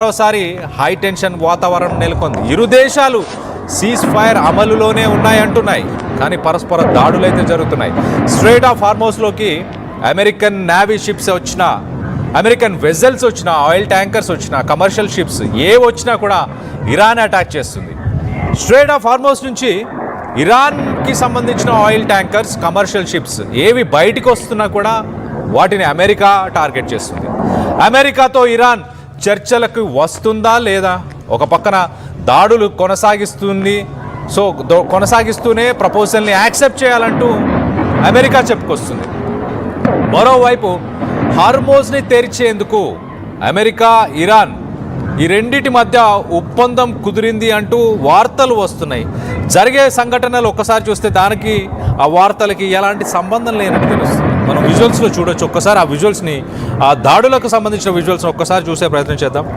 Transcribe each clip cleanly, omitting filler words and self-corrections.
మరోసారి high tension వాతావరణం నెలకొంది. ఇరు దేశాలు సీజ్ ఫైర్ అమలులోనే ఉన్నాయంటున్నాయి, కానీ పరస్పర దాడులైతే జరుగుతున్నాయి. స్ట్రెయిట్ ఆఫ్ హార్మోస్లోకి అమెరికన్ నేవీ షిప్స్ వచ్చినా, అమెరికన్ వెజల్స్ వచ్చినా, ఆయిల్ ట్యాంకర్స్ వచ్చినా, కమర్షియల్ షిప్స్ ఏ వచ్చినా కూడా ఇరాన్ అటాక్ చేస్తుంది. స్ట్రెయిట్ ఆఫ్ హార్మోస్ నుంచి ఇరాన్కి సంబంధించిన ఆయిల్ ట్యాంకర్స్, కమర్షియల్ షిప్స్ ఏవి బయటికి వస్తున్నా కూడా వాటిని అమెరికా టార్గెట్ చేస్తుంది. అమెరికాతో ఇరాన్ చర్చలకు వస్తుందా లేదా? ఒక పక్కన దాడులు కొనసాగిస్తుంది. సో కొనసాగిస్తూనే ప్రపోజల్ని యాక్సెప్ట్ చేయాలంటూ అమెరికా చెప్పుకొస్తుంది. మరోవైపు హార్మోజ్ని తెరిచేందుకు అమెరికా, ఇరాన్ ఈ రెండిటి మధ్య ఒప్పందం కుదిరింది అంటూ వార్తలు వస్తున్నాయి. జరిగే సంఘటనలు ఒక్కసారి చూస్తే దానికి ఆ వార్తలకి ఎలాంటి సంబంధం లేనట్టు తెలుస్తుంది. మనం విజువల్స్లో చూడొచ్చు. ఒక్కసారి ఆ విజువల్స్ని, ఆ దాడులకు సంబంధించిన విజువల్స్ని ఒక్కసారి చూసే ప్రయత్నం చేద్దాం.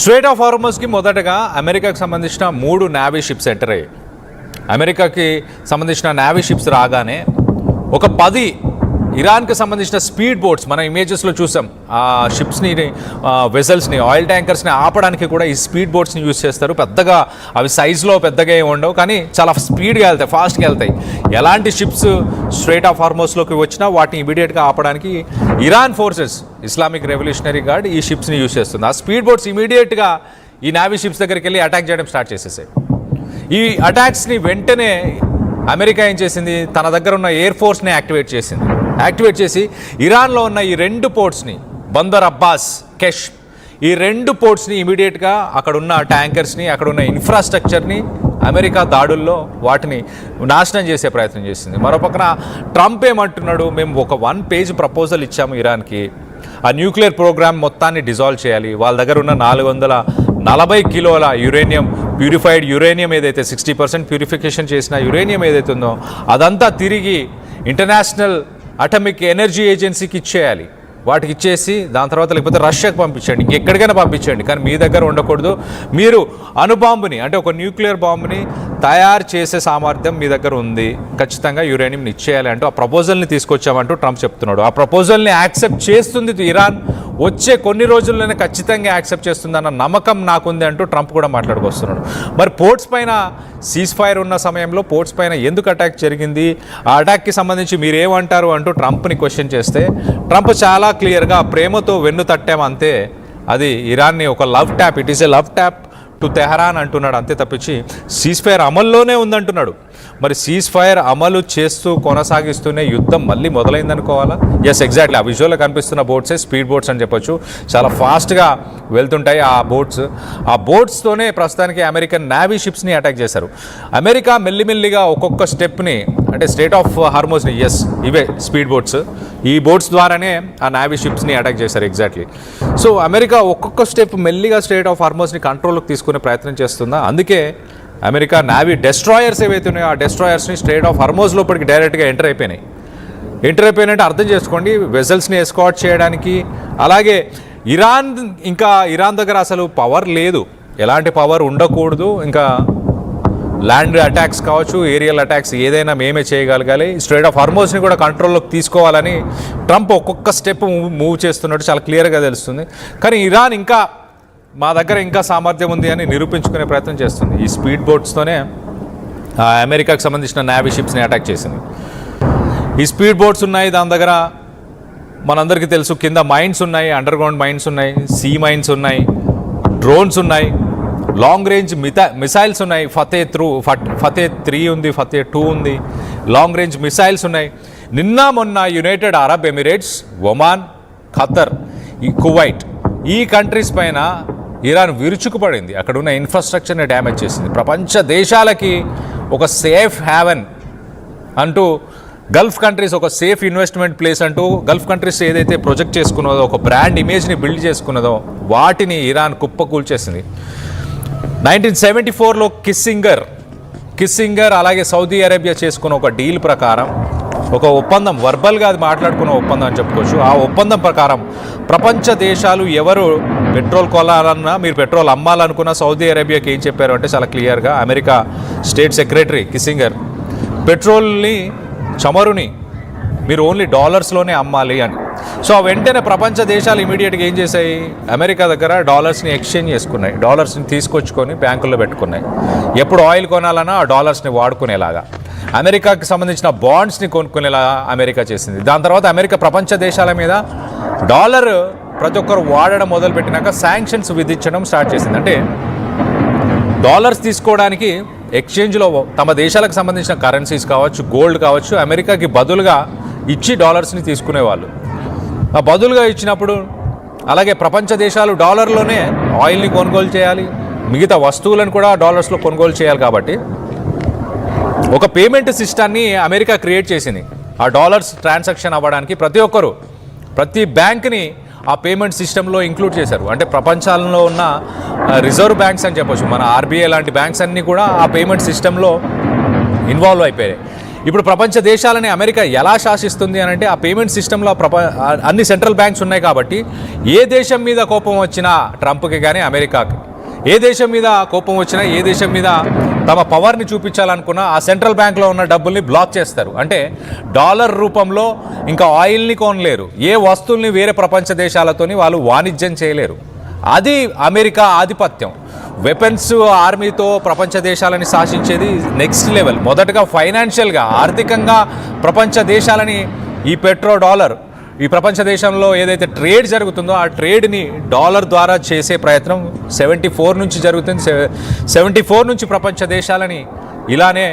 స్ట్రెయిట్ ఆఫ్ హార్మోస్కి మొదటగా అమెరికాకి సంబంధించిన 3 నేవీ షిప్స్ ఎంటర్ అయ్యాయి. అమెరికాకి సంబంధించిన నేవీ షిప్స్ రాగానే ఒక 10 ఇరాన్కి సంబంధించిన స్పీడ్ బోట్స్ మన ఇమేజెస్లో చూసాం. ఆ షిప్స్ని, వెసల్స్ని, ఆయిల్ ట్యాంకర్స్ని ఆపడానికి కూడా ఈ స్పీడ్ బోట్స్ని యూజ్ చేస్తారు. పెద్దగా అవి సైజులో పెద్దగా ఏమి ఉండవు, కానీ చాలా స్పీడ్గా వెళ్తాయి, ఫాస్ట్గా వెళ్తాయి. ఎలాంటి షిప్స్ స్ట్రెయిట్ ఆఫ్ హార్మోస్లోకి వచ్చినా వాటిని ఇమీడియట్గా ఆపడానికి Iran forces, Islamic Revolutionary Guard ఈ షిప్స్ని యూజ్ చేస్తుంది. ఆ స్పీడ్ బోట్స్ ఇమీడియట్గా ఈ నేవీ షిప్స్ దగ్గరికి వెళ్ళి అటాక్ చేయడం స్టార్ట్ చేసేసాయి. ఈ అటాక్స్ని వెంటనే అమెరికా ఏం చేసింది, తన దగ్గర ఉన్న ఎయిర్ ఫోర్స్ని యాక్టివేట్ చేసి ఇరాన్లో ఉన్న ఈ 2 పోర్ట్స్ని, బందర్ అబ్బాస్, కెష్, ఈ 2 పోర్ట్స్ని ఇమీడియట్గా అక్కడున్న ట్యాంకర్స్ని, అక్కడున్న ఇన్ఫ్రాస్ట్రక్చర్ని అమెరికా దాడుల్లో వాటిని నాశనం చేసే ప్రయత్నం చేసింది. మరోపక్కన ట్రంప్ ఏమంటున్నాడు, మేము ఒక 1 పేజ్ ప్రపోజల్ ఇచ్చాము ఇరాన్కి, ఆ న్యూక్లియర్ ప్రోగ్రామ్ మొత్తాన్ని డిజాల్వ్ చేయాలి, వాళ్ళ దగ్గర ఉన్న 440 కిలోల యురేనియం, ప్యూరిఫైడ్ యురేనియం ఏదైతే 60% ప్యూరిఫికేషన్ చేసిన యురేనియం ఏదైతే ఉందో అదంతా తిరిగి ఇంటర్నేషనల్ అటామిక్ ఎనర్జీ ఏజెన్సీకి ఇచ్చేయాలి. వాటికి ఇచ్చేసి దాని తర్వాత లేకపోతే రష్యాకి పంపించండి, ఇంకెక్కడికైనా పంపించండి, కానీ మీ దగ్గర ఉండకూడదు. మీరు అణుబాంబుని, అంటే ఒక న్యూక్లియర్ బాంబుని తయారు చేసే సామర్థ్యం మీ దగ్గర ఉంది, ఖచ్చితంగా యురేనియంని ఇచ్చేయాలి అంటూ ఆ ప్రపోజల్ని తీసుకొచ్చామంటూ ట్రంప్ చెప్తున్నాడు. ఆ ప్రపోజల్ని యాక్సెప్ట్ చేస్తుంది ఇరాన్, వచ్చే కొన్ని రోజుల్లోనే ఖచ్చితంగా యాక్సెప్ట్ చేస్తుందన్న నమ్మకం నాకుంది అంటూ ట్రంప్ కూడా మాట్లాడుకొస్తున్నాడు. మరి పోర్ట్స్ పైన సీజ్ ఫైర్ ఉన్న సమయంలో పోర్ట్స్ పైన ఎందుకు అటాక్ జరిగింది, ఆ అటాక్కి సంబంధించి మీరేమంటారు అంటూ ట్రంప్ని క్వశ్చన్ చేస్తే ట్రంప్ చాలా క్లియర్గా ప్రేమతో వెన్ను తట్టామంతే, అది ఇరాన్ని ఒక love tap, it is a love tap to Tehran అంటున్నాడు, అంతే తప్పించి సీజ్ ఫైర్ అమల్లోనే ఉందంటున్నాడు. మరి సీజ్ ఫైర్ అమలు చేస్తూ కొనసాగిస్తూనే యుద్ధం మళ్ళీ మొదలైందనుకోవాలా? Yes, exactly. ఆ విజువల్లో కనిపిస్తున్న బోట్సే స్పీడ్ బోట్స్ అని చెప్పొచ్చు. చాలా ఫాస్ట్గా వెళ్తుంటాయి ఆ బోట్స్. ఆ బోట్స్తోనే ప్రస్తుతానికి అమెరికన్ నేవీ షిప్స్ని అటాక్ చేశారు. అమెరికా మెల్లిమెల్లిగా ఒక్కొక్క స్టెప్ని, అంటే స్ట్రెయిట్ ఆఫ్ హార్మోస్ని, ఎస్ ఇవే స్పీడ్ బోట్స్, ఈ బోట్స్ ద్వారానే ఆ నేవీ షిప్స్ని అటాక్ చేశారు. ఎగ్జాక్ట్లీ. సో అమెరికా ఒక్కొక్క స్టెప్ మెల్లిగా స్ట్రెయిట్ ఆఫ్ హార్మోస్ని కంట్రోల్లోకి తీసుకునే ప్రయత్నం చేస్తుందా? అందుకే అమెరికా నేవీ డెస్ట్రాయర్స్ ఏవైతే ఉన్నాయో ఆ డెస్ట్రాయర్స్ని స్ట్రెయిట్ ఆఫ్ హార్మోస్ లోపలికి డైరెక్ట్గా ఎంటర్ అయిపోయినట్టు అర్థం చేసుకోండి. వెజల్స్ని ఎస్కాట్ చేయడానికి. అలాగే ఇరాన్ దగ్గర అసలు పవర్ లేదు, ఎలాంటి పవర్ ఉండకూడదు. ఇంకా ల్యాండ్ అటాక్స్ కావచ్చు, ఏరియల్ అటాక్స్ ఏదైనా మేమే చేయగలగాలి. స్ట్రెయిట్ ఆఫ్ హార్మోస్ని కూడా కంట్రోల్లోకి తీసుకోవాలని ట్రంప్ ఒక్కొక్క స్టెప్ మూవ్ చేస్తున్నట్టు చాలా క్లియర్గా తెలుస్తుంది. కానీ ఇరాన్ ఇంకా మా దగ్గర ఇంకా సామర్థ్యం ఉంది అని నిరూపించుకునే ప్రయత్నం చేస్తుంది. ఈ స్పీడ్ బోట్స్తోనే అమెరికాకు సంబంధించిన నేవీ షిప్స్ని అటాక్ చేసింది. ఈ స్పీడ్ బోట్స్ ఉన్నాయి, దాని దగ్గర మనందరికీ తెలుసు కింద మైన్స్ ఉన్నాయి, అండర్ గ్రౌండ్ మైన్స్ ఉన్నాయి, సీ మైన్స్ ఉన్నాయి, డ్రోన్స్ ఉన్నాయి, లాంగ్ రేంజ్ మిసైల్స్ ఉన్నాయి. ఫతే 3 ఉంది, ఫతే 2 ఉంది, లాంగ్ రేంజ్ మిసైల్స్ ఉన్నాయి. నిన్న మొన్న United Arab Emirates, Oman, Qatar, ఈ కువైట్, ఈ కంట్రీస్ పైన ఇరాన్ విరుచుకుపడింది. అక్కడ ఉన్న ఇన్ఫ్రాస్ట్రక్చర్ని డ్యామేజ్ చేసింది. ప్రపంచ దేశాలకి ఒక సేఫ్ హ్యావెన్ అంటూ గల్ఫ్ కంట్రీస్ ఒక సేఫ్ ఇన్వెస్ట్మెంట్ ప్లేస్ అంటూ గల్ఫ్ కంట్రీస్ ఏదైతే ప్రొజెక్ట్ చేసుకున్నదో, ఒక బ్రాండ్ ఇమేజ్ని బిల్డ్ చేసుకున్నదో వాటిని ఇరాన్ కుప్పకూల్చేసింది. 1974లో కిస్సింగర్ అలాగే సౌదీ అరేబియా చేసుకున్న ఒక డీల్ ప్రకారం, ఒక ఒప్పందం, వర్బల్గా అది మాట్లాడుకున్న ఒప్పందం అని చెప్పుకోవచ్చు. ఆ ఒప్పందం ప్రకారం ప్రపంచ దేశాలు ఎవరు పెట్రోల్ కొనాలన్నా, మీరు పెట్రోల్ అమ్మాలనుకున్నా సౌదీ అరేబియాకి ఏం చెప్పారు అంటే చాలా క్లియర్గా, అమెరికా స్టేట్ సెక్రటరీ కిస్సింగర్, పెట్రోల్ని, చమురుని మీరు ఓన్లీ డాలర్స్లోనే అమ్మాలి అని. సో వెంటనే ప్రపంచ దేశాలు ఇమీడియట్గా ఏం చేశాయి, అమెరికా దగ్గర డాలర్స్ని ఎక్స్చేంజ్ చేసుకున్నాయి, డాలర్స్ని తీసుకొచ్చుకొని బ్యాంకుల్లో పెట్టుకున్నాయి. ఎప్పుడు ఆయిల్ కొనాలన్నా ఆ డాలర్స్ని వాడుకునేలాగా, అమెరికాకి సంబంధించిన బాండ్స్ని కొనుక్కునేలాగా అమెరికా చేసింది. దాని తర్వాత అమెరికా ప్రపంచ దేశాల మీద డాలర్ ప్రతి ఒక్కరు వాడడం మొదలుపెట్టినాక శాంక్షన్స్ విధించడం స్టార్ట్ చేసింది. అంటే డాలర్స్ తీసుకోవడానికి ఎక్స్చేంజ్లో తమ దేశాలకు సంబంధించిన కరెన్సీస్ కావచ్చు, గోల్డ్ కావచ్చు, అమెరికాకి బదులుగా ఇచ్చి డాలర్స్ని తీసుకునేవాళ్ళు. ఆ బదులుగా ఇచ్చినప్పుడు అలాగే ప్రపంచ దేశాలు డాలర్లోనే ఆయిల్ని కొనుగోలు చేయాలి, మిగతా వస్తువులను కూడా డాలర్స్లో కొనుగోలు చేయాలి. కాబట్టి ఒక పేమెంట్ సిస్టాన్ని అమెరికా క్రియేట్ చేసింది. ఆ డాలర్స్ ట్రాన్సాక్షన్ అవ్వడానికి ప్రతి బ్యాంక్ని ఆ పేమెంట్ సిస్టంలో ఇంక్లూడ్ చేశారు. అంటే ప్రపంచంలో ఉన్న రిజర్వ్ బ్యాంక్స్ అని చెప్పొచ్చు, మన ఆర్బీఐ లాంటి బ్యాంక్స్ అన్నీ కూడా ఆ పేమెంట్ సిస్టంలో ఇన్వాల్వ్ అయిపోయాయి. ఇప్పుడు ప్రపంచ దేశాలని అమెరికా ఎలా శాసిస్తుంది అని అంటే, ఆ పేమెంట్ సిస్టంలో అన్ని సెంట్రల్ బ్యాంక్స్ ఉన్నాయి. కాబట్టి ఏ దేశం మీద కోపం వచ్చినా ట్రంప్కి కానీ అమెరికాకి, ఏ దేశం మీద కోపం వచ్చినా, ఏ దేశం మీద తమ పవర్ని చూపించాలనుకున్నా ఆ సెంట్రల్ బ్యాంక్లో ఉన్న డబ్బుల్ని బ్లాక్ చేస్తారు. అంటే డాలర్ రూపంలో ఇంకా ఆయిల్ని కొనలేరు, ఏ వస్తువుల్ని వేరే ప్రపంచ దేశాలతోని వాళ్ళు వాణిజ్యం చేయలేరు. అది అమెరికా ఆధిపత్యం. వెపన్స్, ఆర్మీతో ప్రపంచ దేశాలని శాసించేది నెక్స్ట్ లెవెల్. మొదటగా ఫైనాన్షియల్గా, ఆర్థికంగా ప్రపంచ దేశాలని ఈ డాలర్, ఈ ప్రపంచ దేశంలో ఏదైతే ట్రేడ్ జరుగుతుందో ఆ ట్రేడ్ని డాలర్ ద్వారా చేసే ప్రయత్నం 74 నుంచి జరుగుతుంది. 74 నుంచి ప్రపంచ దేశాలని ఇలానే